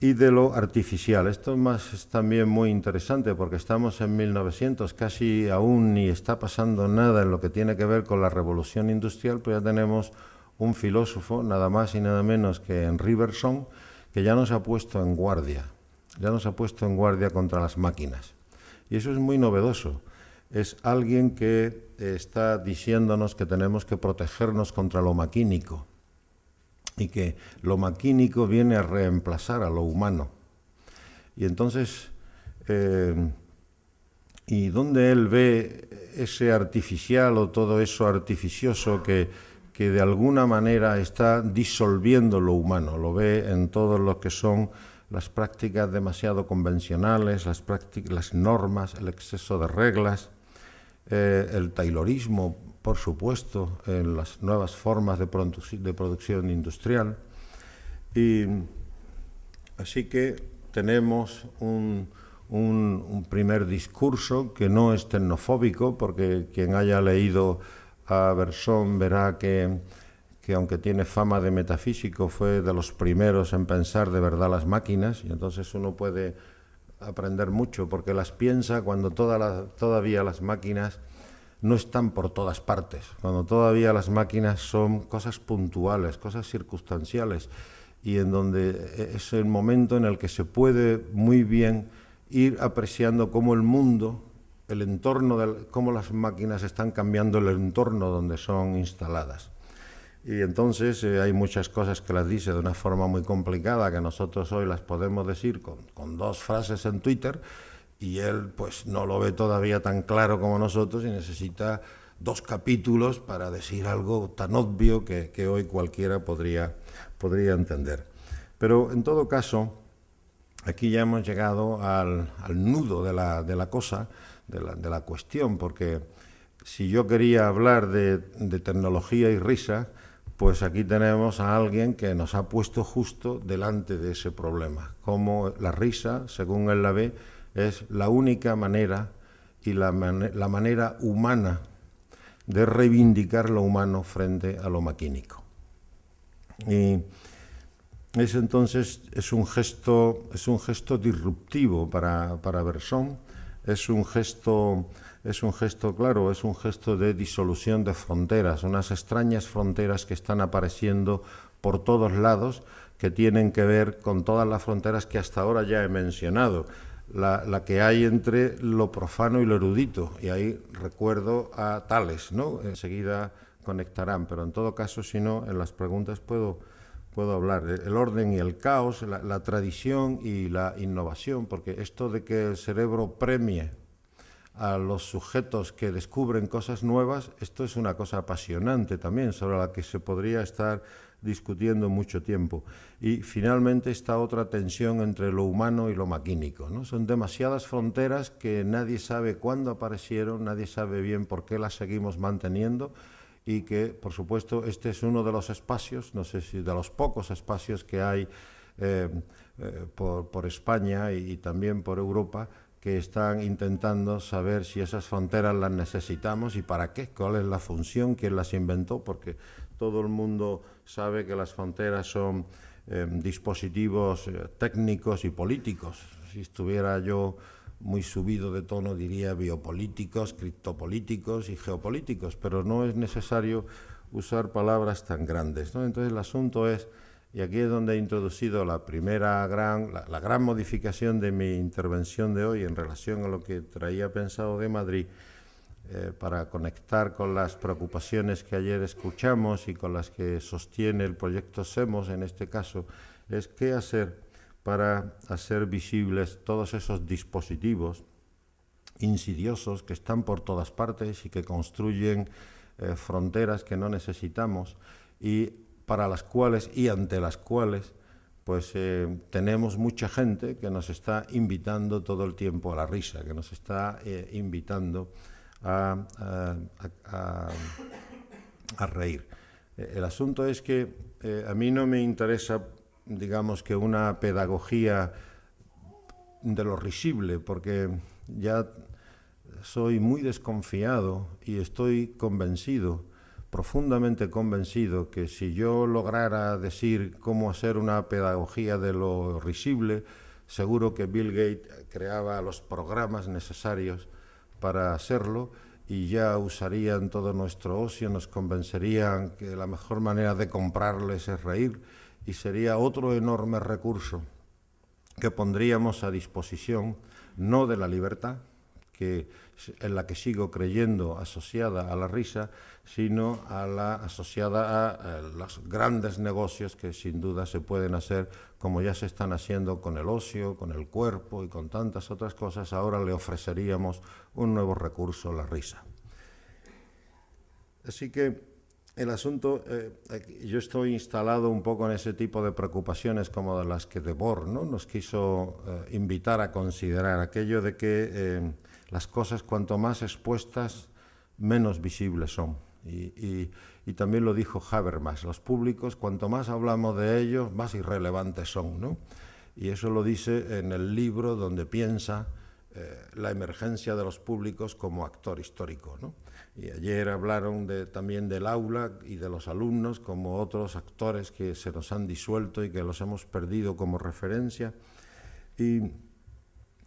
y de lo artificial. Esto es también muy interesante porque estamos en 1900, casi aún ni está pasando nada en lo que tiene que ver con la revolución industrial, pero ya tenemos un filósofo, nada más y nada menos que Henri Bergson, que ya nos ha puesto en guardia, contra las máquinas. Y eso es muy novedoso. Es alguien que está diciéndonos que tenemos que protegernos contra lo maquínico y que lo maquínico viene a reemplazar a lo humano. Y entonces, y donde él ve ese artificial o todo eso artificioso que de alguna manera está disolviendo lo humano, lo ve en todo lo que son las prácticas demasiado convencionales, las normas, el exceso de reglas, el taylorismo, por supuesto, en las nuevas formas de producción industrial. Y así que tenemos un primer discurso que no es tecnofóbico, porque quien haya leído a Bergson verá que aunque tiene fama de metafísico, fue de los primeros en pensar de verdad las máquinas, y entonces uno puede aprender mucho, porque las piensa cuando todavía las máquinas no están por todas partes, cuando todavía las máquinas son cosas puntuales, cosas circunstanciales, y en donde es el momento en el que se puede muy bien ir apreciando cómo el mundo, el entorno, cómo las máquinas están cambiando el entorno donde son instaladas. Y entonces hay muchas cosas que las dice de una forma muy complicada, que nosotros hoy las podemos decir con 2 frases en Twitter, y él pues no lo ve todavía tan claro como nosotros y necesita 2 capítulos para decir algo tan obvio que hoy cualquiera podría entender. Pero en todo caso, aquí ya hemos llegado al nudo de la cosa, de la cuestión, porque si yo quería hablar de tecnología y risa, pues aquí tenemos a alguien que nos ha puesto justo delante de ese problema. Como la risa, según él la ve, es la única manera y la manera humana de reivindicar lo humano frente a lo maquínico. Y entonces es un gesto disruptivo para Bergson, es un gesto de disolución de fronteras, unas extrañas fronteras que están apareciendo por todos lados, que tienen que ver con todas las fronteras que hasta ahora ya he mencionado, la que hay entre lo profano y lo erudito, y ahí recuerdo a Tales, ¿no? Enseguida conectarán, pero en todo caso, si no, en las preguntas puedo hablar. El orden y el caos, la tradición y la innovación, porque esto de que el cerebro premie a los sujetos que descubren cosas nuevas, esto es una cosa apasionante también, sobre la que se podría estar discutiendo mucho tiempo. Y finalmente esta otra tensión entre lo humano y lo maquínico, ¿no? Son demasiadas fronteras que nadie sabe cuándo aparecieron, nadie sabe bien por qué las seguimos manteniendo, y que, por supuesto, este es uno de los espacios, no sé si de los pocos espacios que hay por España y también por Europa, que están intentando saber si esas fronteras las necesitamos y para qué, cuál es la función, quién las inventó, porque todo el mundo sabe que las fronteras son dispositivos técnicos y políticos. Si estuviera yo muy subido de tono diría biopolíticos, criptopolíticos y geopolíticos, pero no es necesario usar palabras tan grandes, ¿no? Entonces el asunto es, y aquí es donde he introducido la gran modificación de mi intervención de hoy en relación a lo que traía pensado de Madrid, para conectar con las preocupaciones que ayer escuchamos y con las que sostiene el proyecto SEMOS en este caso, es qué hacer para hacer visibles todos esos dispositivos insidiosos que están por todas partes y que construyen fronteras que no necesitamos y para las cuales y ante las cuales pues tenemos mucha gente que nos está invitando todo el tiempo a la risa, que nos está invitando a reír. El asunto es que a mí no me interesa, digamos, que una pedagogía de lo risible, porque ya soy muy desconfiado y estoy convencido profundamente convencido que si yo lograra decir cómo hacer una pedagogía de lo risible, seguro que Bill Gates creaba los programas necesarios para hacerlo y ya usarían todo nuestro ocio, nos convencerían que la mejor manera de comprarles es reír y sería otro enorme recurso que pondríamos a disposición, no de la libertad, en la que sigo creyendo asociada a la risa, sino asociada a los grandes negocios que sin duda se pueden hacer, como ya se están haciendo con el ocio, con el cuerpo y con tantas otras cosas. Ahora le ofreceríamos un nuevo recurso, la risa. Así que el asunto, yo estoy instalado un poco en ese tipo de preocupaciones como de las que Debord, ¿no?, nos quiso invitar a considerar, aquello de que las cosas cuanto más expuestas, menos visibles son. Y también lo dijo Habermas, los públicos, cuanto más hablamos de ellos, más irrelevantes son, ¿no? Y eso lo dice en el libro donde piensa la emergencia de los públicos como actor histórico, ¿no? Y ayer hablaron también del aula y de los alumnos como otros actores que se nos han disuelto y que los hemos perdido como referencia. Y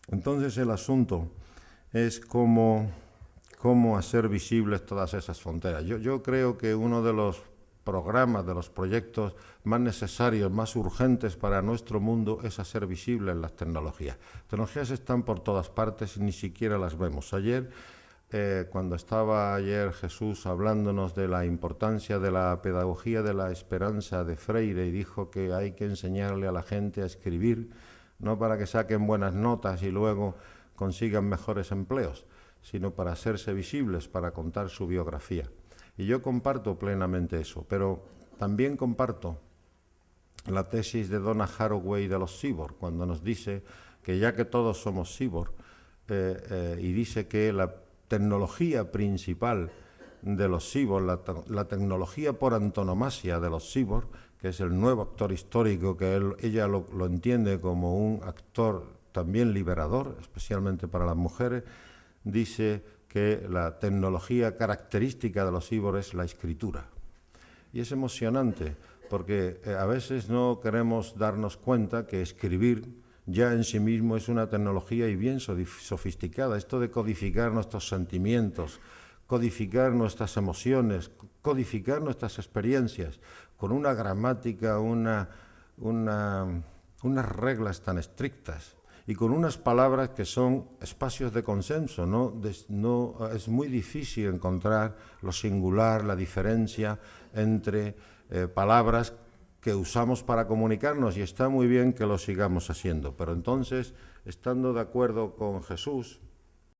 entonces el asunto es cómo hacer visibles todas esas fronteras. Yo creo que uno de los programas, de los proyectos más necesarios, más urgentes para nuestro mundo es hacer visibles las tecnologías. Las tecnologías están por todas partes y ni siquiera las vemos. Cuando estaba Jesús hablándonos de la importancia de la pedagogía de la esperanza de Freire y dijo que hay que enseñarle a la gente a escribir, no para que saquen buenas notas y luego consigan mejores empleos, sino para hacerse visibles, para contar su biografía. Y yo comparto plenamente eso, pero también comparto la tesis de Donna Haraway de los cyborg, cuando nos dice que ya que todos somos cyborg, y dice que la tecnología principal de los cyborg, la tecnología por antonomasia de los cyborg, que es el nuevo actor histórico, que ella lo entiende como un actor también liberador, especialmente para las mujeres, dice que la tecnología característica de los cyborg es la escritura. Y es emocionante, porque a veces no queremos darnos cuenta que escribir ya en sí mismo es una tecnología y bien sofisticada. Esto de codificar nuestros sentimientos, codificar nuestras emociones, codificar nuestras experiencias, con una gramática, unas reglas tan estrictas y con unas palabras que son espacios de consenso, ¿no? Es muy difícil encontrar lo singular, la diferencia entre palabras que usamos para comunicarnos, y está muy bien que lo sigamos haciendo. Pero entonces, estando de acuerdo con Jesús,